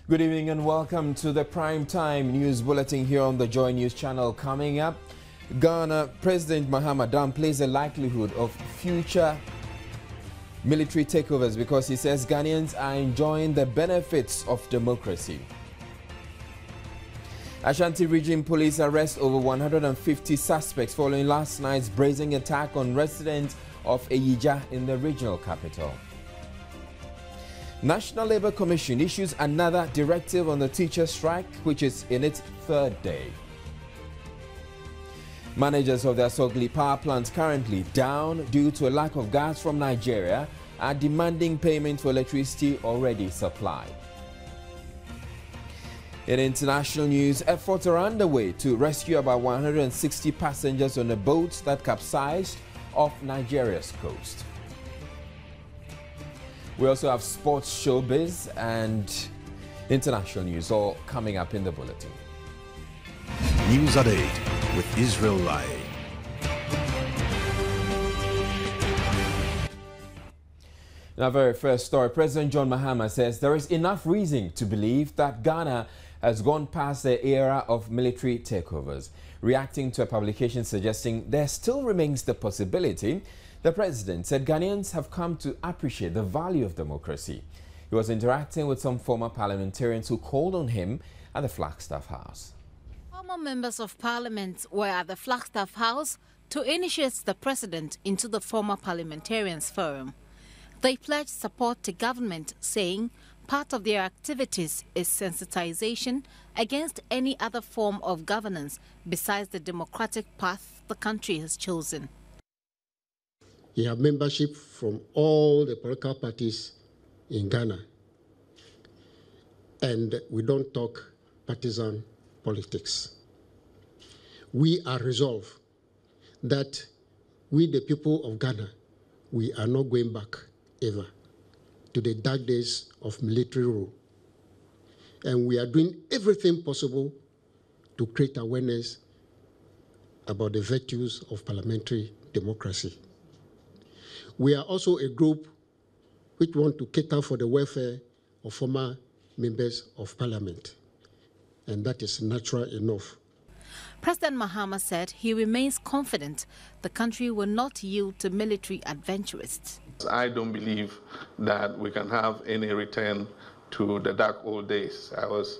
Good evening and welcome to the Prime Time News Bulletin here on the Joy News channel. Coming up, Ghana President Mahama downplays the likelihood of future military takeovers because he says Ghanaians are enjoying the benefits of democracy. Ashanti Region Police arrest over 150 suspects following last night's brazen attack on residents of Eyija in the regional capital. National Labour Commission issues another directive on the teacher strike, which is in its third day. Managers of the Asogli power plants currently down due to a lack of gas from Nigeria are demanding payment for electricity already supplied. In international news, efforts are underway to rescue about 160 passengers on a boat that capsized off Nigeria's coast. We also have sports, showbiz, and international news all coming up in the bulletin. News at 8 with Israel Lai. In our very first story, President John Mahama says there is enough reason to believe that Ghana has gone past the era of military takeovers. Reacting to a publication suggesting there still remains the possibility, the president said Ghanaians have come to appreciate the value of democracy. He was interacting with some former parliamentarians who called on him at the Flagstaff House. Former members of parliament were at the Flagstaff House to initiate the president into the former parliamentarians forum. They pledged support to government, saying part of their activities is sensitization against any other form of governance besides the democratic path the country has chosen. You have membership from all the political parties in Ghana, and we don't talk partisan politics. We are resolved that we, the people of Ghana, we are not going back ever to the dark days of military rule. And we are doing everything possible to create awareness about the virtues of parliamentary democracy. We are also a group which want to cater for the welfare of former members of parliament, and that is natural enough. President Mahama said he remains confident the country will not yield to military adventurists. I don't believe that we can have any return to the dark old days. I was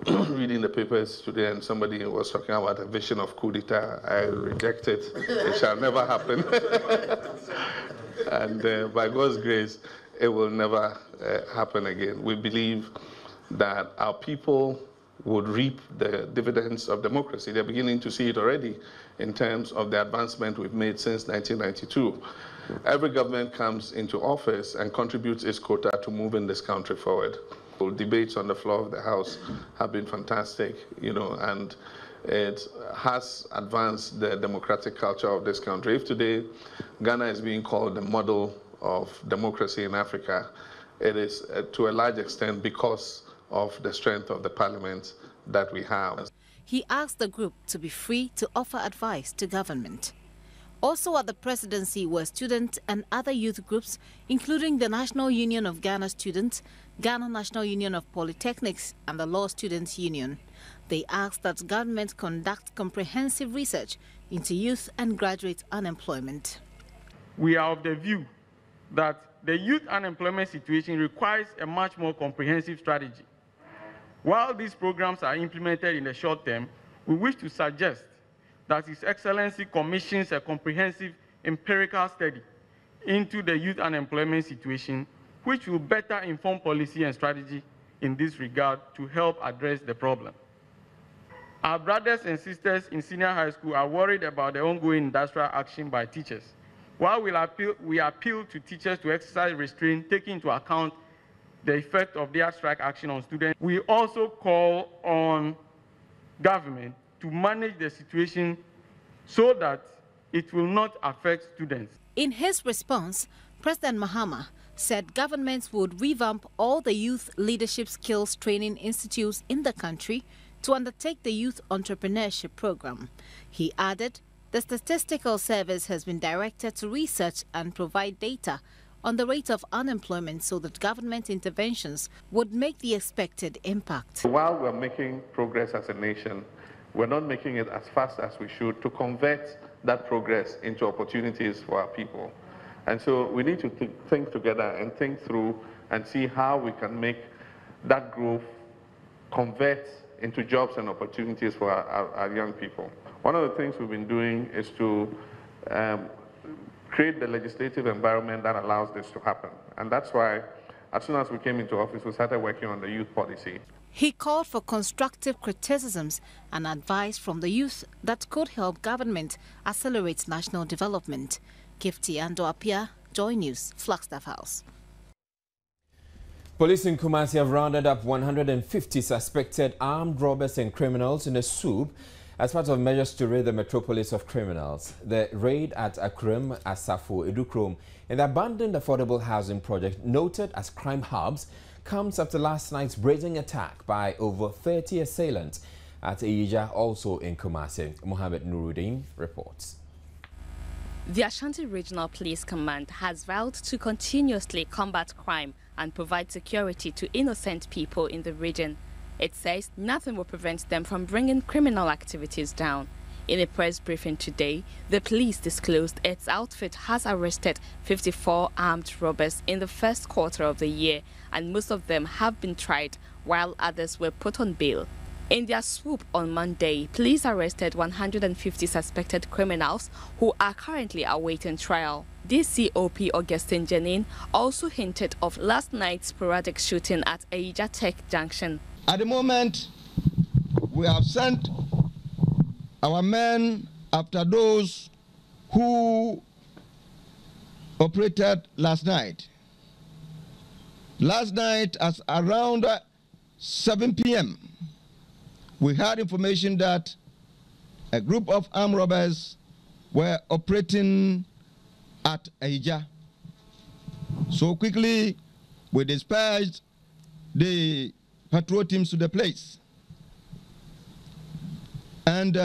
reading the papers today and somebody was talking about a vision of coup d'etat. I reject it. It shall never happen. And by God's grace, it will never happen again. We believe that our people would reap the dividends of democracy. They're beginning to see it already in terms of the advancement we've made since 1992. Every government comes into office and contributes its quota to moving this country forward. Debates on the floor of the House have been fantastic, and it has advanced the democratic culture of this country. If today Ghana is being called the model of democracy in Africa, it is to a large extent because of the strength of the parliament that we have. He asked the group to be free to offer advice to government. Also at the presidency were student and other youth groups, including the National Union of Ghana Students, Ghana National Union of Polytechnics, and the Law Students Union. They asked that government conduct comprehensive research into youth and graduate unemployment. We are of the view that the youth unemployment situation requires a much more comprehensive strategy. While these programs are implemented in the short term, we wish to suggest that His Excellency commissions a comprehensive empirical study into the youth unemployment situation, which will better inform policy and strategy in this regard to help address the problem. Our brothers and sisters in senior high school are worried about the ongoing industrial action by teachers. While we appeal to teachers to exercise restraint, taking into account the effect of their strike action on students, we also call on government to manage the situation so that it will not affect students. In his response, President Mahama said governments would revamp all the youth leadership skills training institutes in the country to undertake the youth entrepreneurship program. He added the Statistical Service has been directed to research and provide data on the rate of unemployment so that government interventions would make the expected impact. While we're making progress as a nation, we're not making it as fast as we should to convert that progress into opportunities for our people. And so we need to think together and think through and see how we can make that growth convert into jobs and opportunities for our young people. One of the things we've been doing is to create the legislative environment that allows this to happen. And that's why, as soon as we came into office, we started working on the youth policy. He called for constructive criticisms and advice from the youth that could help government accelerate national development. Gifty Ando Apia, Joy News, Flagstaff House. Police in Kumasi have rounded up 150 suspected armed robbers and criminals in a swoop as part of measures to rid the metropolis of criminals. The raid at Akurum, Asafo, Edukrom, an abandoned affordable housing project noted as crime hubs, comes after last night's brazen attack by over 30 assailants at Iyija, also in Kumasi. Mohammed Nuruddin reports. The Ashanti Regional Police Command has vowed to continuously combat crime and provide security to innocent people in the region. It says nothing will prevent them from bringing criminal activities down. In a press briefing today, the police disclosed its outfit has arrested 54 armed robbers in the first quarter of the year, and most of them have been tried, while others were put on bail. In their swoop on Monday, police arrested 150 suspected criminals who are currently awaiting trial. DCOP Augustine Janin also hinted of last night's sporadic shooting at Iyija Tech Junction. At the moment, we have sent our men after those who operated last night. Last night, at around 7 p.m., we had information that a group of armed robbers were operating at Iyija. So quickly, we dispatched the patrol teams to the place. And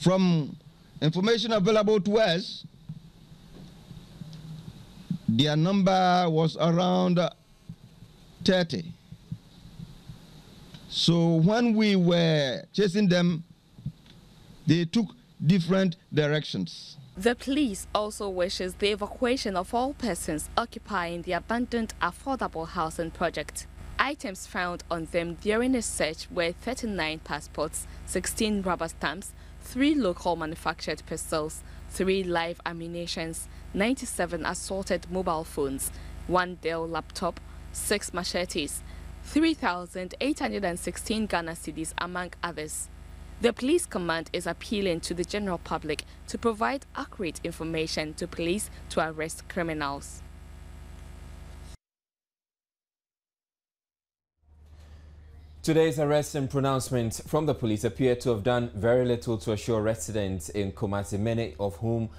from information available to us, their number was around 30. So when we were chasing them, they took different directions. The police also wishes the evacuation of all persons occupying the abandoned affordable housing project. Items found on them during a search were 39 passports, 16 rubber stamps, 3 local manufactured pistols, 3 live ammunitions, 97 assorted mobile phones, 1 Dell laptop, 6 machetes, 3,816 Ghana cedis, among others. The police command is appealing to the general public to provide accurate information to police to arrest criminals. Today's arrest and pronouncements from the police appear to have done very little to assure residents in Kumasi, many of whom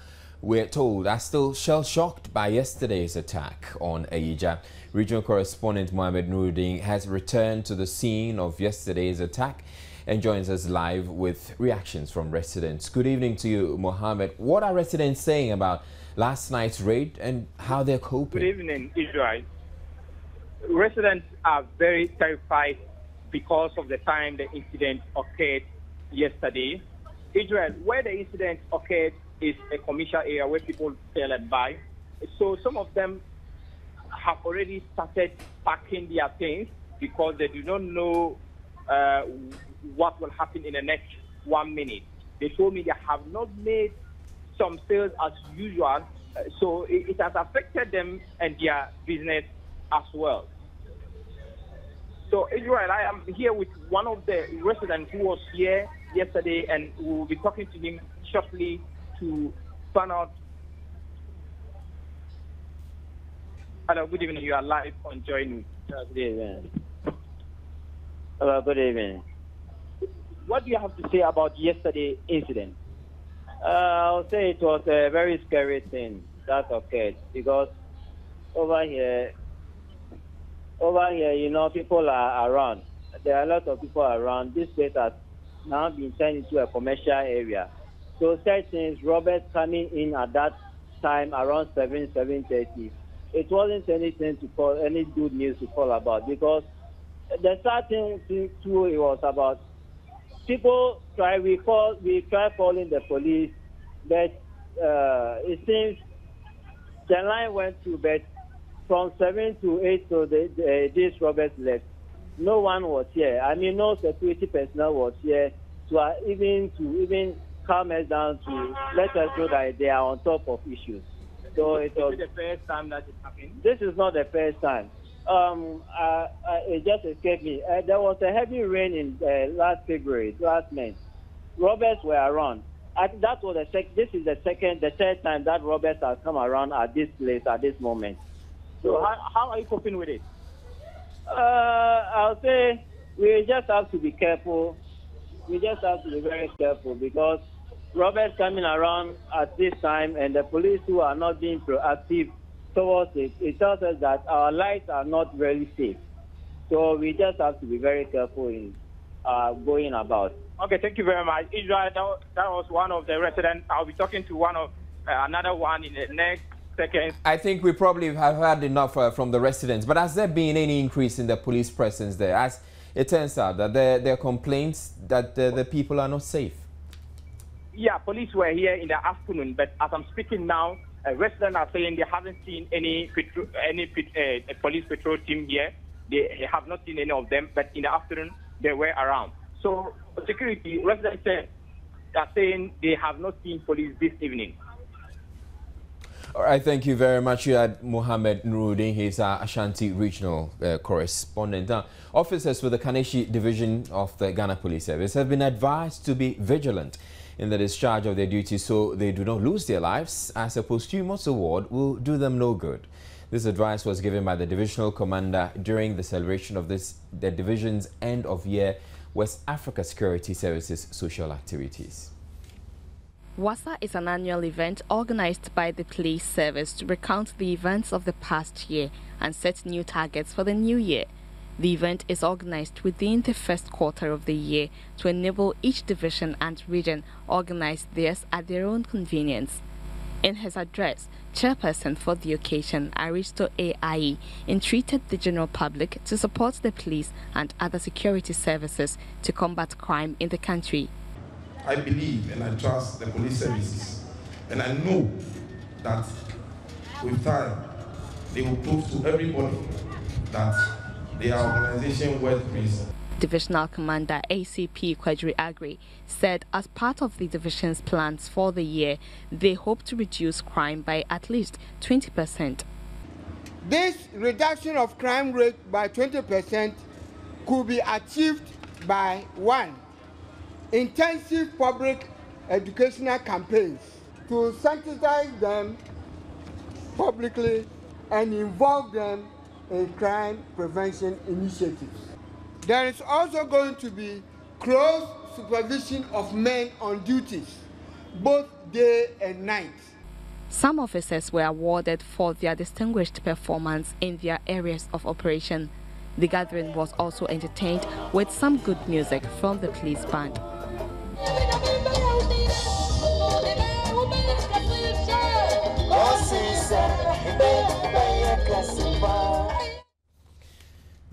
we're told are still shell-shocked by yesterday's attack on Iyija. Regional correspondent Mohammed Nuruddin has returned to the scene of yesterday's attack and joins us live with reactions from residents. Good evening to you, Mohammed. What are residents saying about last night's raid and how they're coping? Good evening, Israel. Residents are very terrified because of the time the incident occurred yesterday. Israel, where the incident occurred is a commercial area where people sell and buy. So some of them have already started packing their things because they do not know what will happen in the next 1 minute. They told me they have not made some sales as usual, so it has affected them and their business as well. So, Israel, I am here with one of the residents who was here yesterday, and we will be talking to him shortly to find out. Hello, good evening. You are live on Joy News. Good evening. Hello, good evening. What do you have to say about yesterday's incident? I'll say it was a very scary thing that occurred because over here, you know, people are around. There are a lot of people around. This place has now been turned into a commercial area. So such things, robbers coming in at that time around 7:30 it wasn't anything to call, any good news to call about, because the starting thing too, it was about people we try calling the police, but it seems the line went to, but from 7 to 8, so these robbers left. No one was here. I mean, no security personnel was here to even calm us down, to let us know that they are on top of issues. So it was the first time that it happened. This is not the first time. It just escaped me. There was a heavy rain in last month. Robbers were around. That was this is the third time that robbers have come around at this place at this moment. So how are you coping with it? I'll say we just have to be careful. We just have to be very careful, because robbers coming around at this time and the police who are not being proactive towards it, it tells us that our lives are not very safe. So we just have to be very careful in going about. Okay, thank you very much. Israel, that was one of the residents. I'll be talking to another one in the next seconds. I think we probably have had enough from the residents, but has there been any increase in the police presence there? As it turns out that there are complaints that the people are not safe. Yeah, police were here in the afternoon, but as I'm speaking now, residents are saying they haven't seen any police patrol team here. They have not seen any of them, but in the afternoon they were around. So security residents are saying they have not seen police this evening. All right, thank you very much. You had Mohammed Nuruddin. He's our Ashanti regional correspondent. Officers with the Kaneshie Division of the Ghana Police Service have been advised to be vigilant in the discharge of their duties so they do not lose their lives, as a posthumous award will do them no good. This advice was given by the divisional commander during the celebration of the division's end-of-year West Africa Security Services social activities. WASA is an annual event organized by the police service to recount the events of the past year and set new targets for the new year. The event is organized within the first quarter of the year to enable each division and region organize theirs at their own convenience. In his address, chairperson for the occasion, Aristo A.I.E., entreated the general public to support the police and other security services to combat crime in the country. I believe and I trust the police services, and I know that with time they will prove to everybody that they are an organization worth praising. Divisional Commander ACP Kwadri Agri said as part of the division's plans for the year, they hope to reduce crime by at least 20%. This reduction of crime rate by 20% could be achieved by 1. Intensive public educational campaigns to sensitize them publicly and involve them in crime prevention initiatives. There is also going to be close supervision of men on duties, both day and night. Some officers were awarded for their distinguished performance in their areas of operation. The gathering was also entertained with some good music from the police band.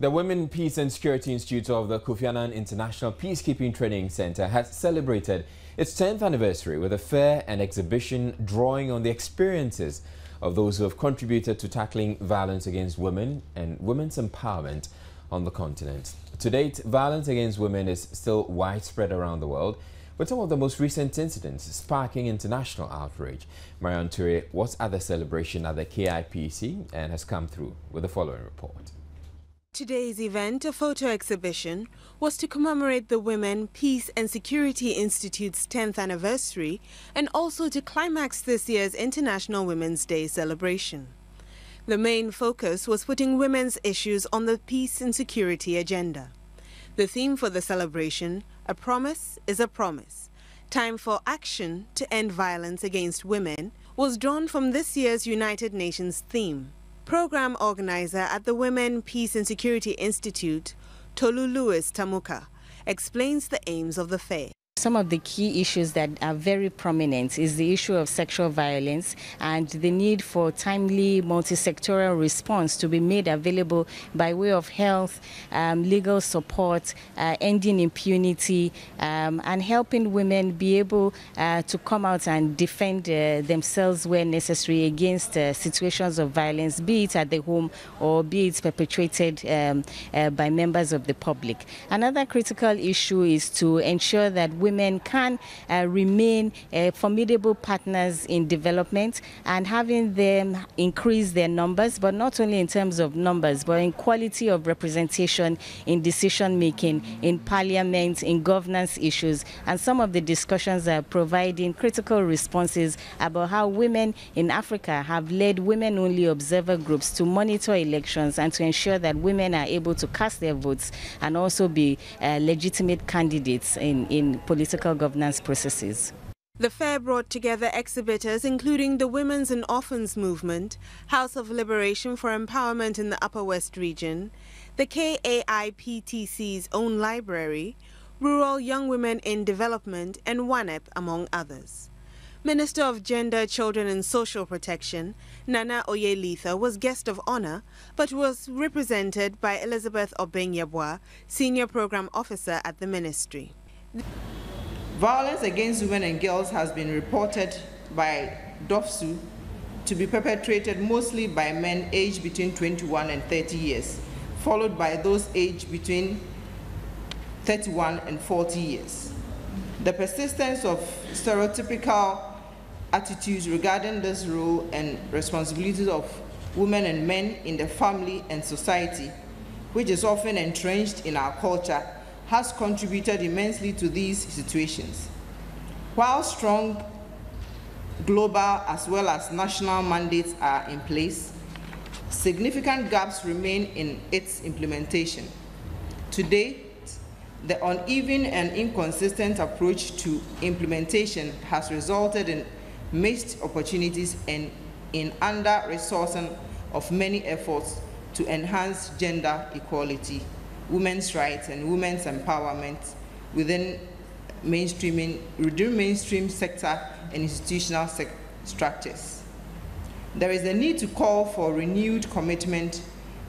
The Women, Peace and Security Institute of the Kofi Annan International Peacekeeping Training Center has celebrated its 10th anniversary with a fair and exhibition drawing on the experiences of those who have contributed to tackling violence against women and women's empowerment on the continent. To date, violence against women is still widespread around the world, with some of the most recent incidents sparking international outrage. Marianne Toure was at the celebration at the KIPC and has come through with the following report. Today's event, a photo exhibition, was to commemorate the Women, Peace and Security Institute's 10th anniversary and also to climax this year's International Women's Day celebration. The main focus was putting women's issues on the peace and security agenda. The theme for the celebration, A Promise is a Promise. Time for action to end violence against women, was drawn from this year's United Nations theme. Program organizer at the Women, Peace and Security Institute, Tolu Lewis Tamuka, explains the aims of the fair. Some of the key issues that are very prominent is the issue of sexual violence and the need for timely multi-sectoral response to be made available by way of health, legal support, ending impunity, and helping women be able to come out and defend themselves where necessary against situations of violence, be it at the home or be it perpetrated by members of the public. Another critical issue is to ensure that women can remain formidable partners in development and having them increase their numbers, but not only in terms of numbers, but in quality of representation in decision making, in parliament, in governance issues. And some of the discussions are providing critical responses about how women in Africa have led women-only observer groups to monitor elections and to ensure that women are able to cast their votes and also be legitimate candidates in political governance processes. The fair brought together exhibitors including the Women's and Orphans Movement, House of Liberation for Empowerment in the Upper West Region, the KAIPTC's own library, Rural Young Women in Development, and WANEP, among others. Minister of Gender, Children and Social Protection, Nana Oyelitha, was guest of honor, but was represented by Elizabeth Obenyabwa, Senior Program Officer at the ministry. Violence against women and girls has been reported by DOFSU to be perpetrated mostly by men aged between 21 and 30 years, followed by those aged between 31 and 40 years. The persistence of stereotypical attitudes regarding this role and responsibilities of women and men in the family and society, which is often entrenched in our culture, has contributed immensely to these situations. While strong global as well as national mandates are in place, significant gaps remain in its implementation. To date, the uneven and inconsistent approach to implementation has resulted in missed opportunities and in under-resourcing of many efforts to enhance gender equality, women's rights and women's empowerment within mainstream sector and institutional structures. There is a need to call for renewed commitment,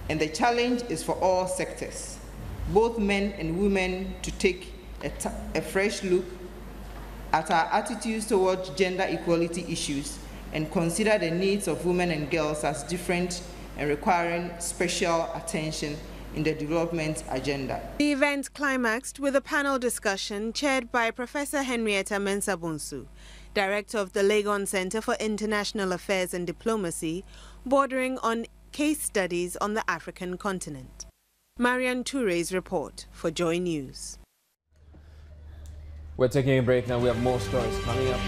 and the challenge is for all sectors, both men and women, to take a fresh look at our attitudes towards gender equality issues and consider the needs of women and girls as different and requiring special attention in the development agenda. The event climaxed with a panel discussion chaired by Professor Henrietta Mensah-Bonsu, Director of the Legon Center for International Affairs and Diplomacy, bordering on case studies on the African continent. Marian Toure's report for Joy News. We're taking a break now. We have more stories coming up.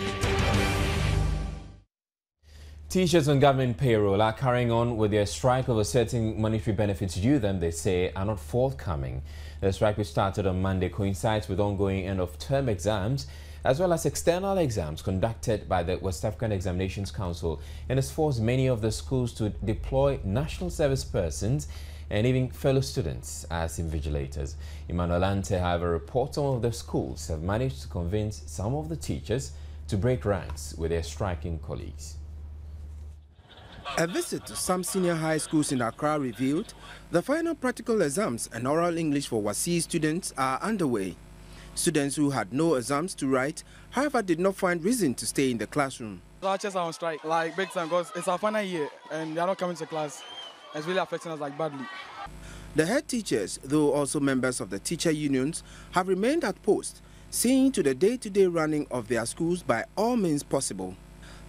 Teachers on government payroll are carrying on with their strike over certain monetary benefits due them, they say, are not forthcoming. The strike, which started on Monday, coincides with ongoing end-of-term exams as well as external exams conducted by the West African Examinations Council, and has forced many of the schools to deploy national service persons and even fellow students as invigilators. Emmanuel Ante, however, reports some of the schools have managed to convince some of the teachers to break ranks with their striking colleagues. A visit to some senior high schools in Accra revealed the final practical exams and oral English for WASSCE students are underway. Students who had no exams to write, however, did not find reason to stay in the classroom. Our teachers are on strike, like big time, because it's our final year and they are not coming to class. It's really affecting us like badly. The head teachers, though also members of the teacher unions, have remained at post, seeing to the day-to-day running of their schools by all means possible.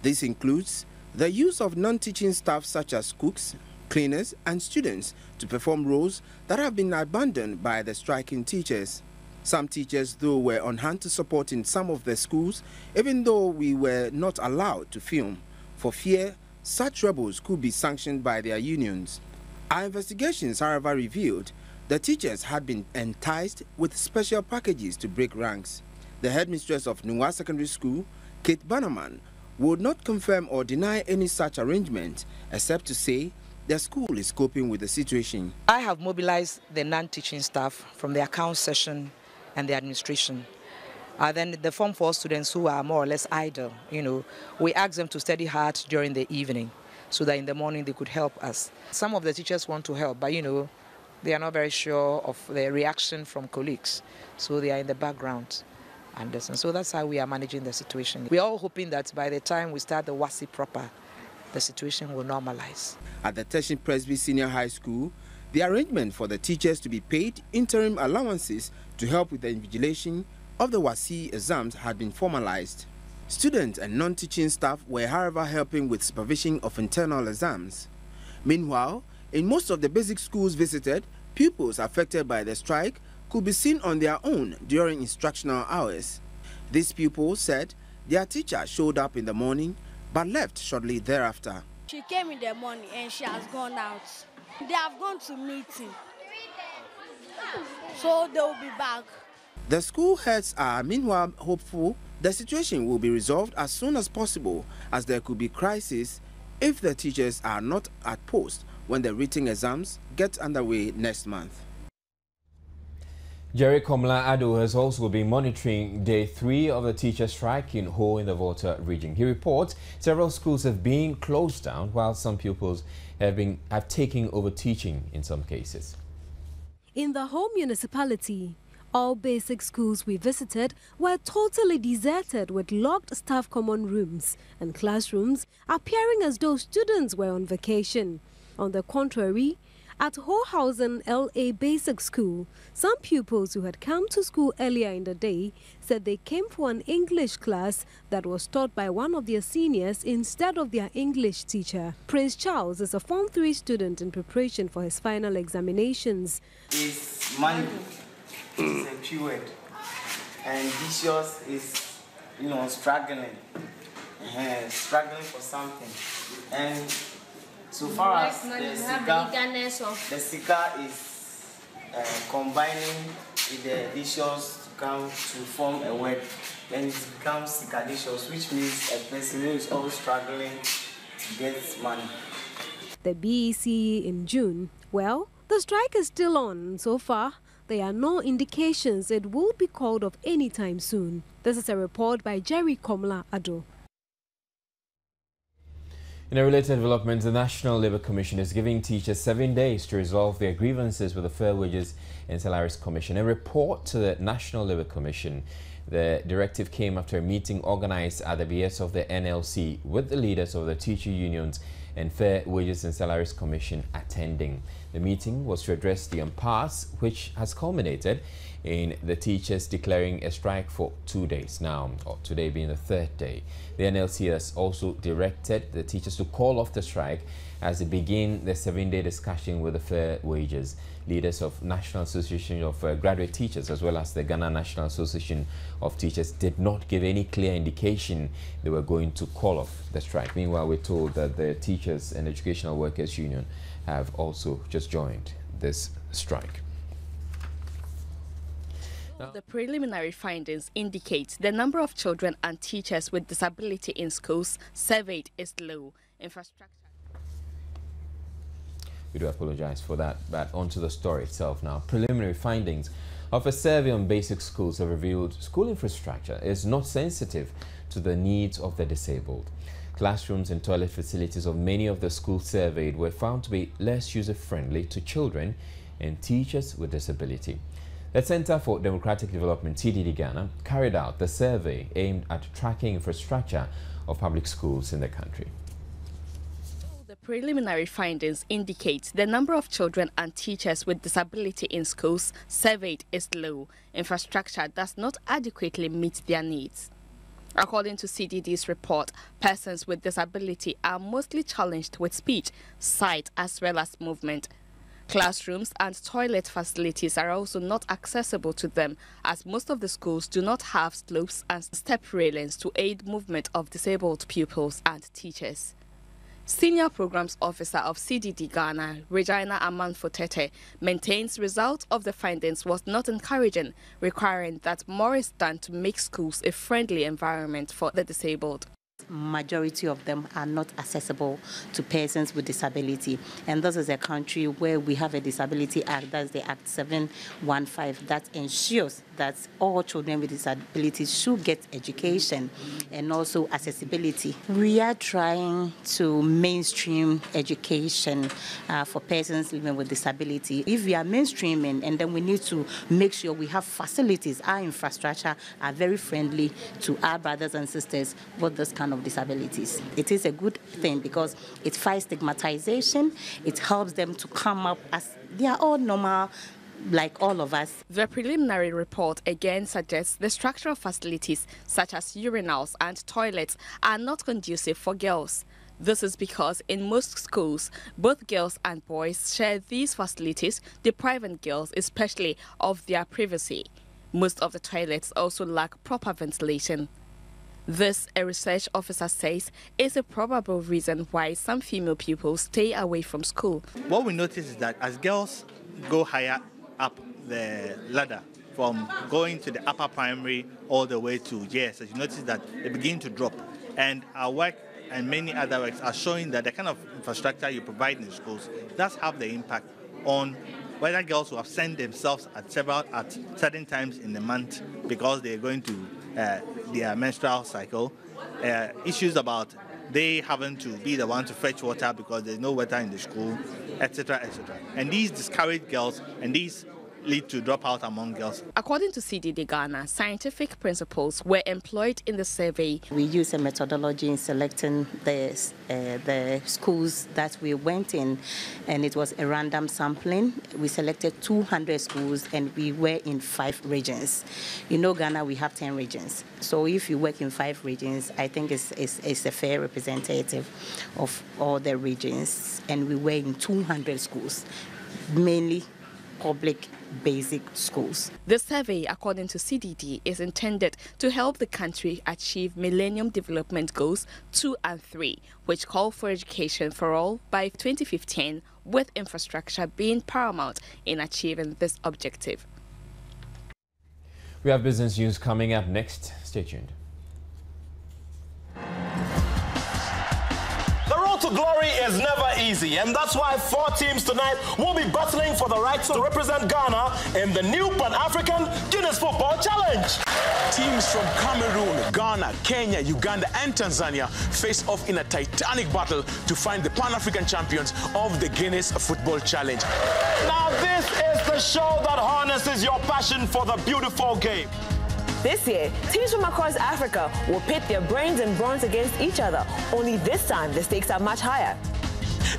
This includes the use of non-teaching staff such as cooks, cleaners and students to perform roles that have been abandoned by the striking teachers. Some teachers, though, were on hand to support in some of the schools, even though we were not allowed to film, for fear such rebels could be sanctioned by their unions. Our investigations, however, revealed the teachers had been enticed with special packages to break ranks. The headmistress of Nungwa Secondary School, Kate Bannerman, would not confirm or deny any such arrangement, except to say the school is coping with the situation. I have mobilized the non-teaching staff from the account session and the administration. Then the Form 4 students who are more or less idle, we ask them to study hard during the evening so that in the morning they could help us. Some of the teachers want to help, but they are not very sure of the reaction from colleagues, so they are in the background. And so that's how we are managing the situation. We are all hoping that by the time we start the WASSCE proper, the situation will normalize. At the Teshin Presby Senior High School, the arrangement for the teachers to be paid interim allowances to help with the invigilation of the WASSCE exams had been formalized. Students and non-teaching staff were, however, helping with supervision of internal exams. Meanwhile, in most of the basic schools visited, pupils affected by the strike could be seen on their own during instructional hours. These pupils said their teacher showed up in the morning but left shortly thereafter. She came in the morning and she has gone out. They have gone to meeting, so they will be back. The school heads are meanwhile hopeful the situation will be resolved as soon as possible, as there could be crisis if the teachers are not at post when the written exams get underway next month. Jerry Komla-Addo has also been monitoring day 3 of the teacher strike in Ho in the Volta region. He reports several schools have been closed down while some pupils have taken over teaching in some cases. In the Ho municipality, all basic schools we visited were totally deserted with locked staff common rooms and classrooms appearing as though students were on vacation. On the contrary, at Hohausen LA Basic School, some pupils who had come to school earlier in the day said they came for an English class that was taught by one of their seniors instead of their English teacher. Prince Charles is a Form 3 student in preparation for his final examinations. It's money. It's a keyword. And vicious is, struggling. Struggling for something. And so far as the cigar is combining with the vicious to come to form a word, then it becomes cicadicious, which means a person who is always struggling gets money. The BEC in June, well, the strike is still on. So far, there are no indications it will be called off anytime soon. This is a report by Jerry Komla-Addo. In a related development, the National Labour Commission is giving teachers 7 days to resolve their grievances with the Fair Wages and Salaries Commission. A report to the National Labour Commission. The directive came after a meeting organized at the behest of the NLC with the leaders of the teacher unions and Fair Wages and Salaries Commission attending. The meeting was to address the impasse, which has culminated in the teachers declaring a strike for 2 days now, or today being the 3rd day. The NLC has also directed the teachers to call off the strike as they begin the 7-day discussion with the Fair Wages. Leaders of National Association of Graduate Teachers as well as the Ghana National Association of Teachers did not give any clear indication they were going to call off the strike. Meanwhile, we're told that the Teachers and Educational Workers Union have also just joined this strike. The preliminary findings indicate the number of children and teachers with disability in schools surveyed is low. Infrastructure. We do apologize for that, but onto the story itself now. Preliminary findings of a survey on basic schools have revealed school infrastructure is not sensitive to the needs of the disabled. Classrooms and toilet facilities of many of the schools surveyed were found to be less user-friendly to children and teachers with disability. The Center for Democratic Development, CDD Ghana, carried out the survey aimed at tracking infrastructure of public schools in the country. The preliminary findings indicate the number of children and teachers with disability in schools surveyed is low. Infrastructure does not adequately meet their needs. According to CDD's report, persons with disability are mostly challenged with speech, sight, as well as movement. Classrooms and toilet facilities are also not accessible to them, as most of the schools do not have slopes and step railings to aid movement of disabled pupils and teachers. Senior Programs Officer of CDD Ghana, Regina Amanfo-Tete, maintains result of the findings was not encouraging, requiring that more is done to make schools a friendly environment for the disabled. majority of them are not accessible to persons with disability. And this is a country where we have a Disability Act, that's the Act 715, that ensures that all children with disabilities should get education and also accessibility. We are trying to mainstream education for persons living with disability. If we are mainstreaming, and then we need to make sure we have facilities, our infrastructure are very friendly to our brothers and sisters with this kind of disabilities. It is a good thing because it fights stigmatization, it helps them to come up as they are all normal, like all of us. The preliminary report again suggests the structural facilities such as urinals and toilets are not conducive for girls. This is because in most schools, both girls and boys share these facilities, depriving girls especially of their privacy. Most of the toilets also lack proper ventilation. This, a research officer says, is a probable reason why some female pupils stay away from school. What we notice is that as girls go higher up the ladder, from going to the upper primary all the way to JS, you notice that they begin to drop. And our work and many other works are showing that the kind of infrastructure you provide in the schools does have the impact on whether girls will absent themselves at certain times in the month because they're going to their menstrual cycle, issues about they having to be the one to fetch water because there's no water in the school, etc., etc. And these discourage girls, and these lead to dropout among girls. According to CDD Ghana, scientific principles were employed in the survey. We use a methodology in selecting the schools that we went in, and it was a random sampling. We selected 200 schools, and we were in 5 regions. You know, Ghana, we have 10 regions. So if you work in 5 regions, I think it's a fair representative of all the regions, and we were in 200 schools, mainly public basic schools. The survey, according to CDD, is intended to help the country achieve Millennium Development Goals 2 and 3, which call for education for all by 2015, with infrastructure being paramount in achieving this objective. We have business news coming up next. Stay tuned. To glory is never easy, and that's why 4 teams tonight will be battling for the right to represent Ghana in the new Pan-African Guinness Football Challenge. Teams from Cameroon, Ghana, Kenya, Uganda, and Tanzania face off in a titanic battle to find the Pan-African champions of the Guinness Football Challenge. Now this is the show that harnesses your passion for the beautiful game. This year, teams from across Africa will pit their brains and bronze against each other. Only this time, the stakes are much higher.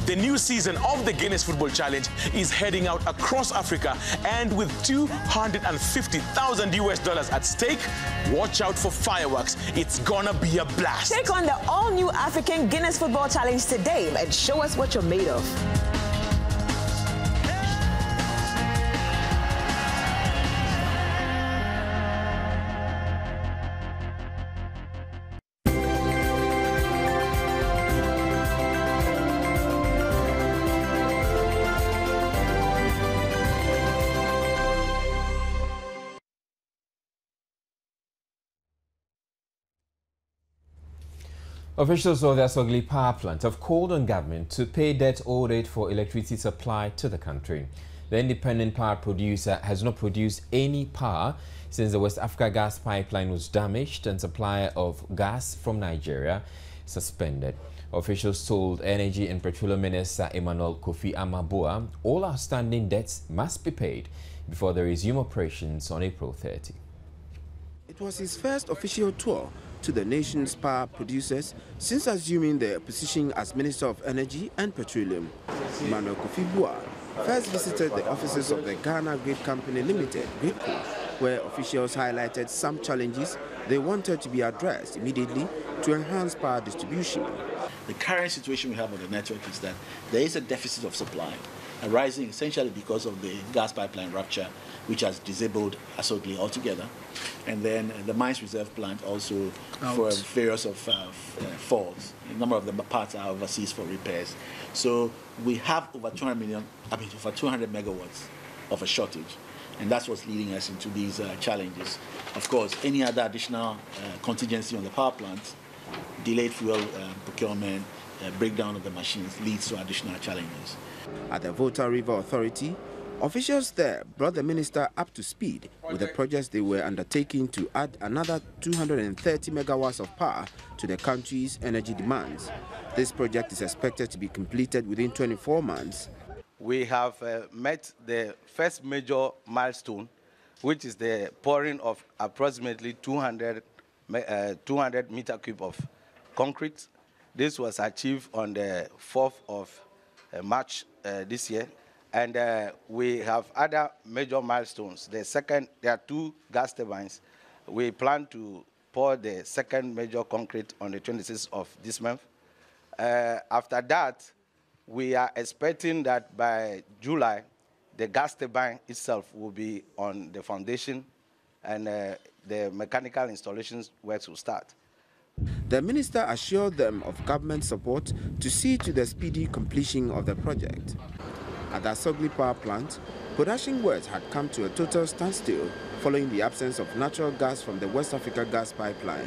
The new season of the Guinness Football Challenge is heading out across Africa, and with $250,000 US at stake, watch out for fireworks. It's gonna be a blast. Take on the all-new African Guinness Football Challenge today and show us what you're made of. Officials of the Asogli Power Plant have called on government to pay debt owed for electricity supply to the country. The independent power producer has not produced any power since the West Africa gas pipeline was damaged and supply of gas from Nigeria suspended. Officials told Energy and Petroleum Minister Emmanuel Kofi Amabua all outstanding debts must be paid before they resume operations on April 30. It was his first official tour to the nation's power producers since assuming the position as Minister of Energy and Petroleum. Emmanuel Kofi Bua first visited the offices of the Ghana Grid Company Limited, GridCo, where officials highlighted some challenges they wanted to be addressed immediately to enhance power distribution. The current situation we have on the network is that there is a deficit of supply, arising essentially because of the gas pipeline rupture, which has disabled Asogli altogether, and then the mines reserve plant also for various of faults. A number of the parts are overseas for repairs. So we have over 200 megawatts of a shortage, and that's what's leading us into these challenges. Of course, any other additional contingency on the power plant delayed fuel procurement, breakdown of the machines leads to additional challenges. At the Volta River Authority, officials there brought the minister up to speed with the projects they were undertaking to add another 230 megawatts of power to the country's energy demands. This project is expected to be completed within 24 months. We have met the first major milestone, which is the pouring of approximately 200 meter cube of concrete. This was achieved on the 4th of March this year. And we have other major milestones. There are 2 gas turbines. We plan to pour the second major concrete on the 26th of this month. After that, we are expecting that by July, the gas turbine itself will be on the foundation and the mechanical installations works will start. The minister assured them of government support to see to the speedy completion of the project. At the Asogli power plant, production works had come to a total standstill following the absence of natural gas from the West Africa gas pipeline.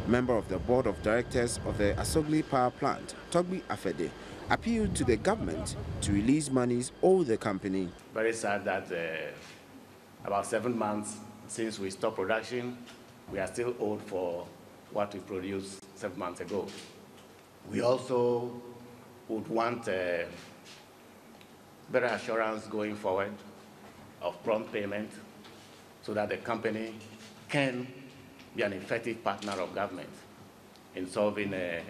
Member of the board of directors of the Asogli power plant, Togbi Afede, appealed to the government to release monies owed the company. Very sad that about 7 months since we stopped production, we are still owed for what we produced 7 months ago. We also would want better assurance going forward of prompt payment so that the company can be an effective partner of government in solving the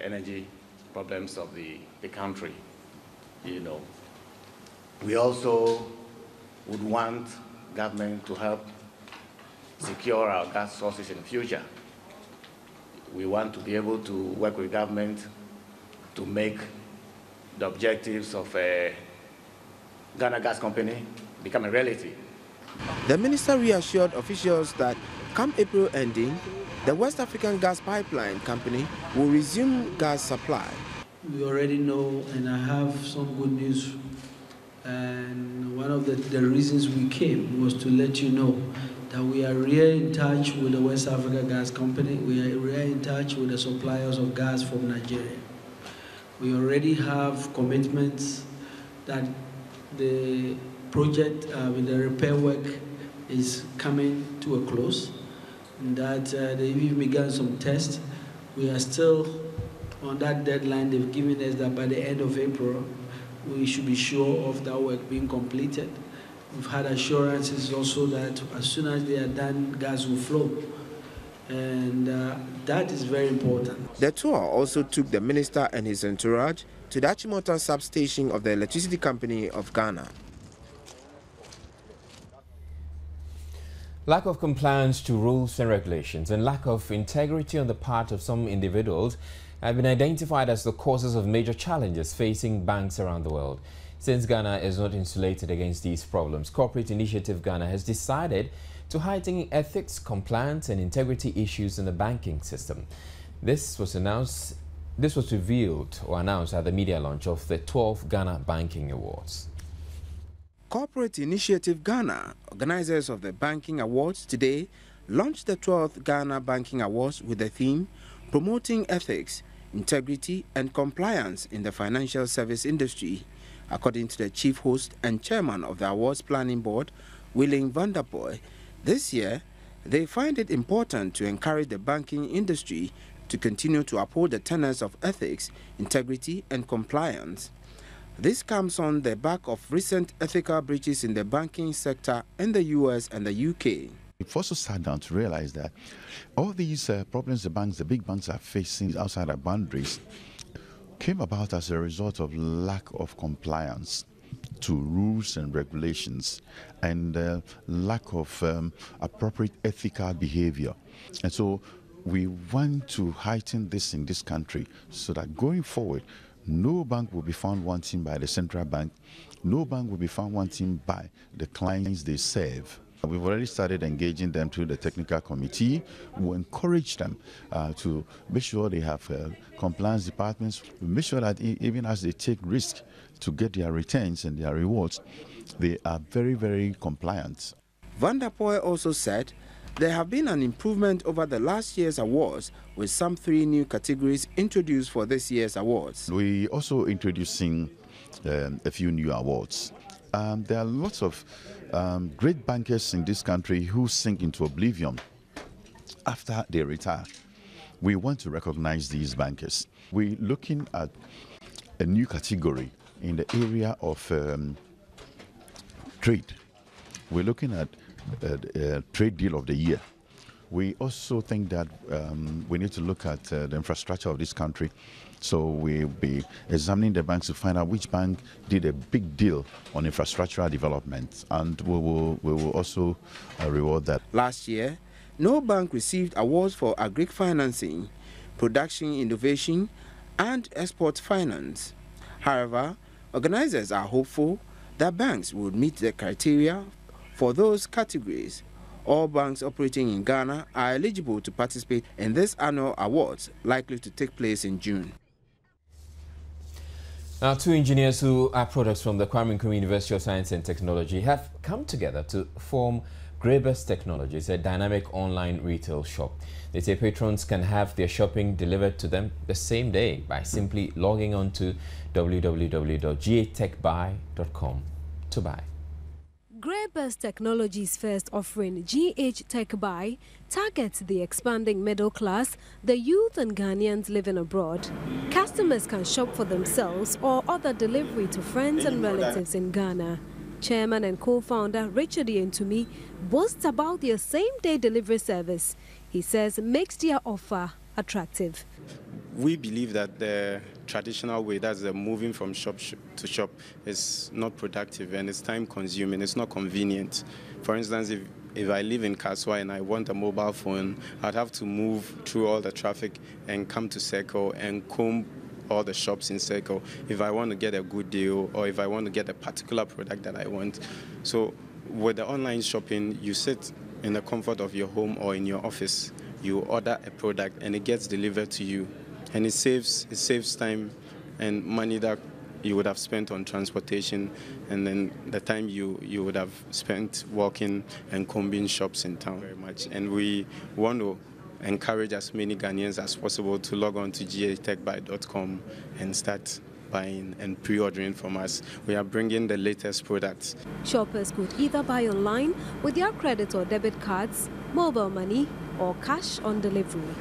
energy problems of the country. You know, we also would want government to help secure our gas sources in the future. We want to be able to work with government to make the objectives of Ghana Gas Company become a reality. The minister reassured officials that come April ending, the West African Gas Pipeline Company will resume gas supply. We already know, and I have some good news, and one of the reasons we came was to let you know that we are really in touch with the West Africa Gas Company. We are really in touch with the suppliers of gas from Nigeria. We already have commitments that the project with the repair work is coming to a close, and that they even began some tests. We are still on that deadline they've given us that by the end of April, we should be sure of that work being completed. We've had assurances also that as soon as they are done, gas will flow. And that is very important. The tour also took the minister and his entourage to the Achimota substation of the Electricity Company of Ghana. Lack of compliance to rules and regulations and lack of integrity on the part of some individuals have been identified as the causes of major challenges facing banks around the world. Since Ghana is not insulated against these problems, Corporate Initiative Ghana has decided to heighten ethics, compliance and integrity issues in the banking system. This was revealed or announced at the media launch of the 12th Ghana Banking Awards. Corporate Initiative Ghana, organizers of the Banking Awards, today launched the 12th Ghana Banking Awards with the theme Promoting Ethics, Integrity and Compliance in the Financial Service Industry. According to the chief host and chairman of the awards planning board, Willem van der Poel, this year they find it important to encourage the banking industry to continue to uphold the tenets of ethics, integrity and compliance. This comes on the back of recent ethical breaches in the banking sector in the US and the UK. We've also sat down to realize that all these problems the big banks are facing outside our boundaries came about as a result of lack of compliance to rules and regulations and lack of appropriate ethical behavior. And so we want to heighten this in this country so that going forward, no bank will be found wanting by the central bank, no bank will be found wanting by the clients they serve. We've already started engaging them through the technical committee. We encourage them to make sure they have compliance departments. We make sure that even as they take risk to get their returns and their rewards, they are very, very compliant. Van der Poel also said There have been an improvement over the last year's awards, with some 3 new categories introduced for this year's awards. We also introducing a few new awards. There are lots of great bankers in this country who sink into oblivion after they retire. We want to recognize these bankers. We're looking at a new category in the area of trade. We're looking at trade deal of the year. We also think that we need to look at the infrastructure of this country. So we'll be examining the banks to find out which bank did a big deal on infrastructural development, and we will also reward that. Last year, no bank received awards for agri financing, production innovation, and export finance. However, organizers are hopeful that banks would meet the criteria for those categories. All banks operating in Ghana are eligible to participate in this annual awards, likely to take place in June. Now, 2 engineers who are products from the Kwame Nkrumah University of Science and Technology have come together to form Graybus Technologies, a dynamic online retail shop. They say patrons can have their shopping delivered to them the same day by simply logging on to www.gatechbuy.com to buy. Graybus Technologies' first offering, GH Tech Buy, targets the expanding middle class, the youth and Ghanaians living abroad. Customers can shop for themselves or order delivery to friends and relatives in Ghana. Chairman and co-founder Richard Yentumi boasts about their same-day delivery service. He says makes their offer attractive. We believe that the traditional way, that's the moving from shop to shop, is not productive and it's time-consuming. It's not convenient. For instance, if I live in Kaswa and I want a mobile phone, I'd have to move through all the traffic and come to Circle and comb all the shops in Circle if I want to get a good deal or if I want to get a particular product that I want. So with the online shopping, you sit in the comfort of your home or in your office, you order a product and it gets delivered to you. And it saves time and money that you would have spent on transportation, and then the time you would have spent walking and combing shops in town very much. And we want to encourage as many Ghanaians as possible to log on to gatechbuy.com and start buying and pre-ordering from us. We are bringing the latest products. Shoppers could either buy online with their credit or debit cards, mobile money, or cash on delivery.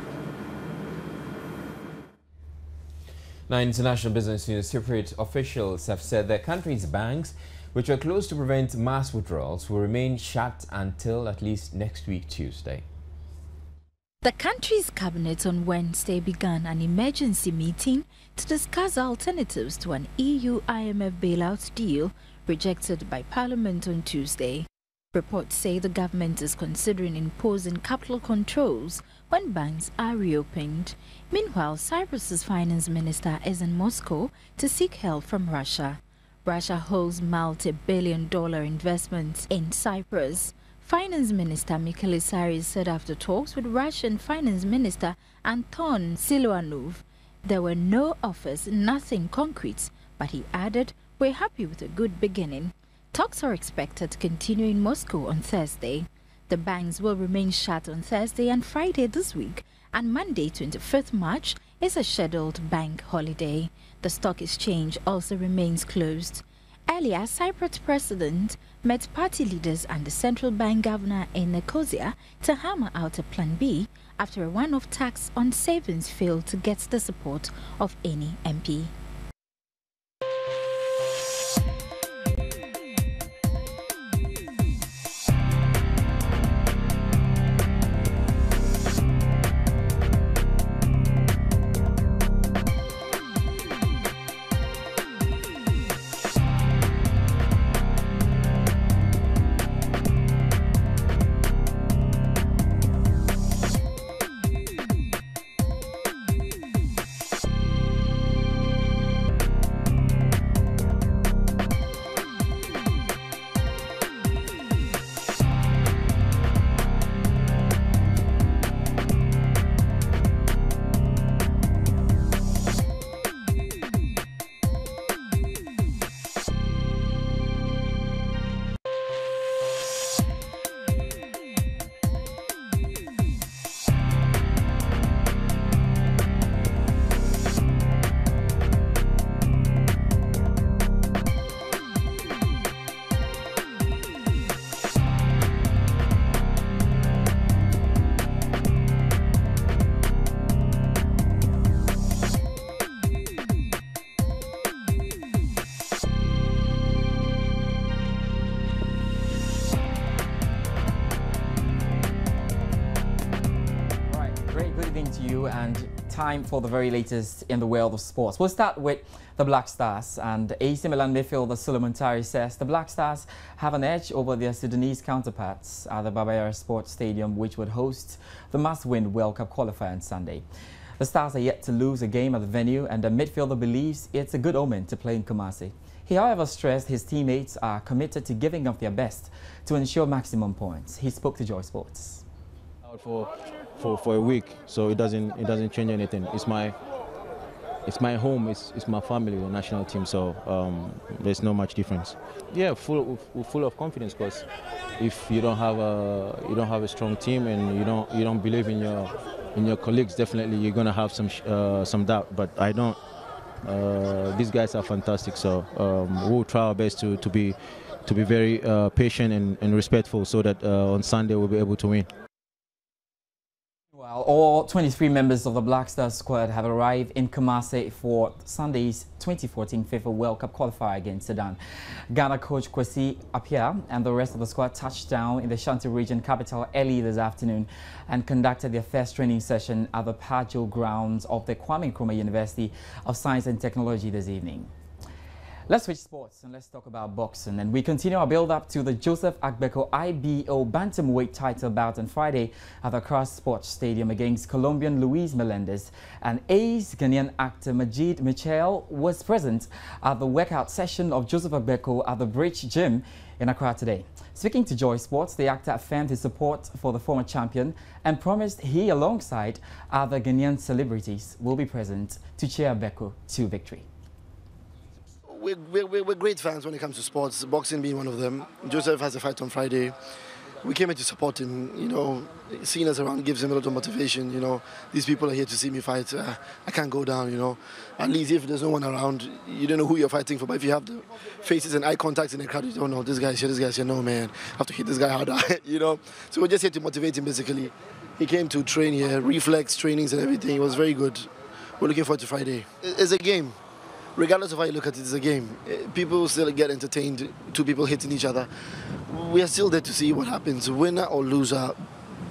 Now, International Business News, Cypriot officials have said their country's banks, which are closed to prevent mass withdrawals, will remain shut until at least next week, Tuesday. The country's cabinet on Wednesday began an emergency meeting to discuss alternatives to an EU-IMF bailout deal rejected by Parliament on Tuesday. Reports say the government is considering imposing capital controls when banks are reopened. Meanwhile, Cyprus's finance minister is in Moscow to seek help from Russia. Russia holds multi-billion-dollar investments in Cyprus. Finance Minister Michalis Saris said after talks with Russian Finance Minister Anton Siluanov, there were no offers, nothing concrete, but he added, "We're happy with a good beginning." Talks are expected to continue in Moscow on Thursday. The banks will remain shut on Thursday and Friday this week, and Monday, 25th March, is a scheduled bank holiday. The stock exchange also remains closed. Earlier, Cyprus president met party leaders and the central bank governor in Nicosia to hammer out a plan B after a one-off tax on savings failed to get the support of any MP. evening to you, and time for the very latest in the world of sports. We'll start with the Black Stars, and AC Milan midfielder Suleiman Tari says the Black Stars have an edge over their Sudanese counterparts at the Baba Yara Sports Stadium, which would host the must-win World Cup qualifier on Sunday. The Stars are yet to lose a game at the venue, and the midfielder believes it's a good omen to play in Kumasi. He, however, stressed his teammates are committed to giving up their best to ensure maximum points. He spoke to Joy Sports. Out for a week, so it doesn't change anything. It's my home, it's my family, the national team. So there's no much difference. Yeah, full of confidence, because if you don't have a strong team and you don't believe in your colleagues, definitely you're gonna have some doubt. But I don't. These guys are fantastic, so we'll try our best to be very patient and respectful, so that on Sunday we'll be able to win. Well, all 23 members of the Black Stars squad have arrived in Kumasi for Sunday's 2014 FIFA World Cup qualifier against Sudan. Ghana coach Kwesi Appiah and the rest of the squad touched down in the Ashanti region capital early this afternoon and conducted their first training session at the Pajo grounds of the Kwame Nkrumah University of Science and Technology this evening. Let's switch sports and let's talk about boxing. And we continue our build-up to the Joseph Agbeko IBO Bantamweight title bout on Friday at the Accra Sports Stadium against Colombian Luis Melendez. And ace Ghanaian actor Majid Michel was present at the workout session of Joseph Agbeko at the Bridge Gym in Accra today. Speaking to Joy Sports, the actor affirmed his support for the former champion and promised he, alongside other Ghanaian celebrities, will be present to cheer Agbeko to victory. We're great fans when it comes to sports, boxing being one of them. Joseph has a fight on Friday. We came here to support him, you know, seeing us around gives him a lot of motivation, you know. These people are here to see me fight. I can't go down, you know. At least if there's no one around, you don't know who you're fighting for, but if you have the faces and eye contacts in the crowd, you don't know, this guy's here, no man, I have to hit this guy harder, you know. So we're just here to motivate him, basically. He came to train here, reflex trainings and everything. It was very good. We're looking forward to Friday. It's a game. Regardless of how you look at it, it's a game. People still get entertained, two people hitting each other. We are still there to see what happens, winner or loser,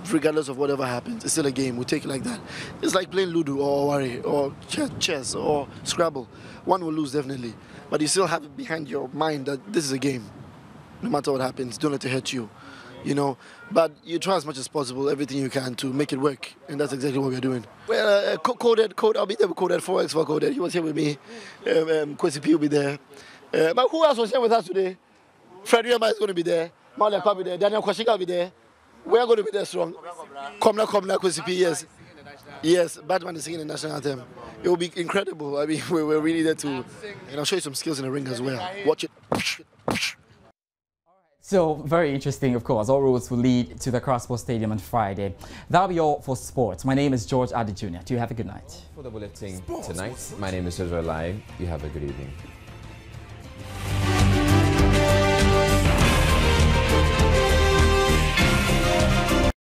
regardless of whatever happens. It's still a game. We take it like that. It's like playing Ludo or Worry or chess or Scrabble. One will lose, definitely. But you still have it behind your mind that this is a game. No matter what happens, don't let it hurt you. You know, but you try as much as possible, everything you can to make it work, and that's exactly what we're doing. Well, Coded, I'll be there with Coded, 4x for Coded. He was here with me. Kwesi P will be there. But who else was here with us today? Freddie Yama is going to be there. Malia will be there. Daniel Kwashika will be there. We are going to be there strong. Komla, Kwesi P, yes. Yes, Batman is singing the national anthem. It will be incredible. I mean, we're really there to, and I'll show you some skills in the ring as well. Watch it. So, very interesting, of course. All roads will lead to the Accra Sports Stadium on Friday. That'll be all for sports. My name is George Adi Jr. Do you have a good night? For the bulletin tonight, my name is Ezra Lai. You have a good evening.